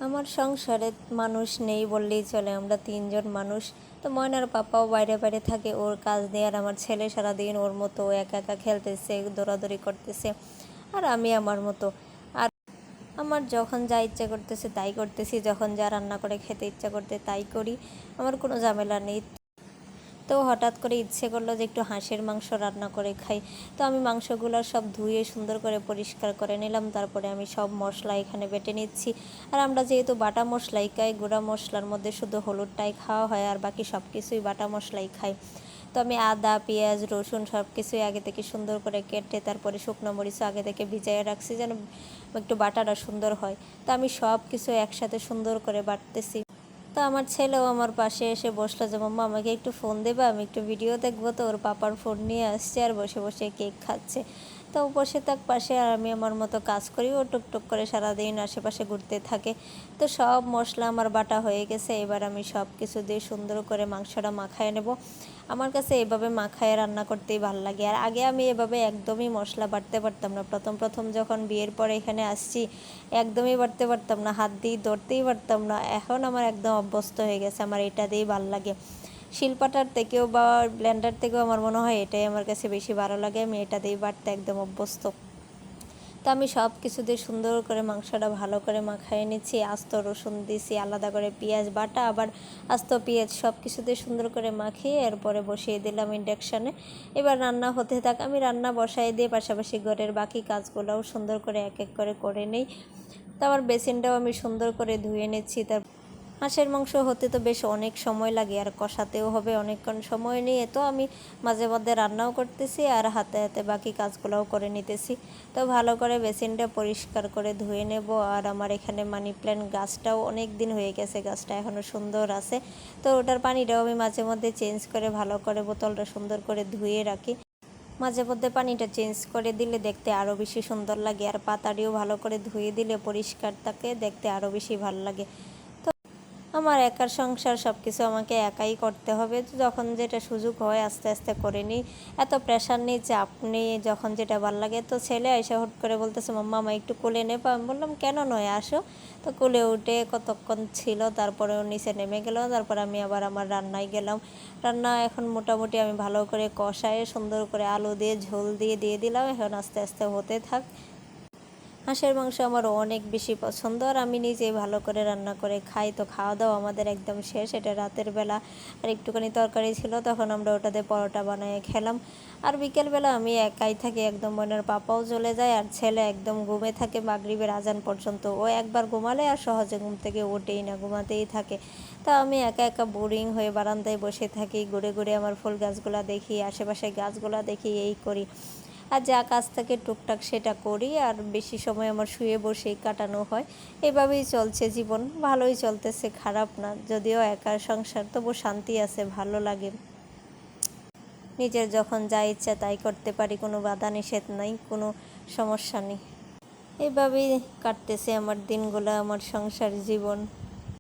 আমার সংসারে মানুষ নেই বললেই চলে, আমরা তিনজন মানুষ। তো ময়নার পাপাও বাইরে বাইরে থাকে ওর কাজ দিয়ে, আর আমার ছেলে সারাদিন ওর মতো একা একা খেলতেছে, দৌড়াদৌড়ি করতেছে, আর আমি আমার মতো। আর আমার যখন যা ইচ্ছা করতেছে তাই করতেছি, যখন যা রান্না করে খেতে ইচ্ছা করতে তাই করি, আমার কোনো ঝামেলা নেই। তো হঠাৎ করে ইচ্ছে করলো যে একটু হাঁসের মাংস রান্না করে খাই। তো আমি মাংসগুলো সব ধুয়ে সুন্দর করে পরিষ্কার করে নিলাম, তারপরে আমি সব মশলা এখানে বেটে নিচ্ছি। আর আমরা যেহেতু বাটা মশলাই খাই, গুঁড়া মশলার মধ্যে শুধু হলুদটাই খাওয়া হয়, আর বাকি সব কিছুই বাটা মশলাই খাই। তো আমি আদা, পেঁয়াজ, রসুন সব কিছুই আগে থেকে সুন্দর করে কেটে, তারপরে শুকনো মরিচও আগে থেকে ভিজিয়ে রাখছি যেন একটু বাটাটা সুন্দর হয়। তো আমি সব কিছু একসাথে সুন্দর করে বাটতেছি। তো আমার ছেলেও আমার পাশে এসে বসলো যে মাম্মা আমাকে একটু ফোন দেবে, আমি একটু ভিডিও দেখবো। তো ওর পাপার ফোন নিয়ে আসছে আর বসে বসে কেক খাচ্ছে। তো বসে থাক পাশে, আর আমি আমার মতো কাজ করি, ও টুকটুক করে সারাদিন আশেপাশে ঘুরতে থাকে। তো সব মশলা আমার বাটা হয়ে গেছে, এবার আমি সব কিছু দিয়ে সুন্দর করে মাংসটা মাখায় নেব। আমার কাছে এভাবে মাখায় রান্না করতেই ভালো লাগে। আর আগে আমি এভাবে একদমই মশলা বাটতে পারতাম না, প্রথম প্রথম যখন বিয়ের পরে এখানে আসছি একদমই বাটতে পারতাম না, হাত দিয়ে ধরতেই পারতাম না। এখন আমার একদম অভ্যস্ত হয়ে গেছে, আমার এটা দিয়েই ভালো লাগে। শিলপাটার থেকেও বা ব্লেন্ডার থেকেও আমার মনে হয় এটাই আমার কাছে বেশি ভালো লাগে, আমি এটা দিয়েই বাটতে একদম অভ্যস্ত। তো আমি সব কিছু দিয়ে সুন্দর করে মাংসটা ভালো করে মাখায় নিচ্ছি, আস্ত রসুন দিয়েছি, আলাদা করে পেঁয়াজ বাটা, আবার আস্ত পেঁয়াজ, সব কিছু দিয়ে সুন্দর করে মাখিয়ে এরপরে বসিয়ে দিলাম ইন্ডাকশানে। এবার রান্না হতে থাক, আমি রান্না বসাই দিয়ে পাশাপাশি ঘরের বাকি কাজগুলোও সুন্দর করে এক এক করে নিই। তো আমার বেসিনটাও আমি সুন্দর করে ধুয়ে নিচ্ছি। তার হাঁসের মাংস হতে তো বেশ অনেক সময় লাগে, আর কষাতেও হবে অনেকক্ষণ সময় নিয়ে। তো আমি মাঝে মধ্যে রান্নাও করতেছি আর হাতে হাতে বাকি কাজগুলোও করে নিতেছি। তো ভালো করে বেসিনটা পরিষ্কার করে ধুয়ে নেব। আর আমার এখানে মানি প্ল্যান্ট গাছটাও অনেক দিন হয়ে গেছে, গাছটা এখনও সুন্দর আছে। তো ওটার পানিটাও আমি মাঝে মধ্যে চেঞ্জ করে ভালো করে বোতলটা সুন্দর করে ধুয়ে রাখি। মাঝে মধ্যে পানিটা চেঞ্জ করে দিলে দেখতে আরও বেশি সুন্দর লাগে, আর পাতাটিও ভালো করে ধুয়ে দিলে পরিষ্কার থাকে, দেখতে আরও বেশি ভালো লাগে। আমার একার সংসার, সব কিছু আমাকে একাই করতে হবে। যখন যেটা সুযোগ হয় আস্তে আস্তে করে নিই, এত প্রেশার নেই যে আপনি যখন যেটা ভালো লাগে। তো ছেলে এসে হুট করে বলতেছে মাম্মা আমায় একটু কোলে নেবা, আমি বললাম কেন নয় আসো। তো কোলে উঠে কতক্ষণ ছিল, তারপরে ও নিচে নেমে গেল, তারপর আমি আবার আমার রান্নায় গেলাম। রান্না এখন মোটামুটি আমি ভালো করে কষায় সুন্দর করে আলু দিয়ে ঝোল দিয়ে দিলাম, এখন আস্তে আস্তে হতে থাক। হাঁসের মাংস আমার অনেক বেশি পছন্দ, আর আমি নিজেই ভালো করে রান্না করে খাই। তো খাওয়া দাওয়া আমাদের একদম শেষ, এটা রাতের বেলা। আর একটুখানি তরকারি ছিল, তখন আমরা ওটাতে পরোটা বানিয়ে খেলাম। আর বিকেলবেলা আমি একাই থাকি, একদম বোনের পাপাও চলে যায়, আর ছেলে একদম ঘুমে থাকে মাগরিবের আজান পর্যন্ত। ও একবার ঘুমালে আর সহজে ঘুম থেকে ওঠেই না, ঘুমাতেই থাকে। তা আমি একা একা বোরিং হয়ে বারান্দায় বসে থাকি, ঘুরে ঘুরে আমার ফুল গাছগুলা দেখি, আশেপাশে গাছগুলা দেখি, এই করি। আর যা কাজ থাকে টুকটাক সেটা করি, আর বেশি সময় আমার শুয়ে বসেই কাটানো হয়। এভাবেই চলছে জীবন, ভালোই চলতেছে, খারাপ না। যদিও একার সংসার, তবু শান্তি আছে, ভালো লাগে। নিজের যখন যা ইচ্ছা তাই করতে পারি, কোনো বাধা নিষেধ নাই, কোনো সমস্যা নেই। এইভাবেই কাটতেছে আমার দিনগুলো, আমার সংসার জীবন।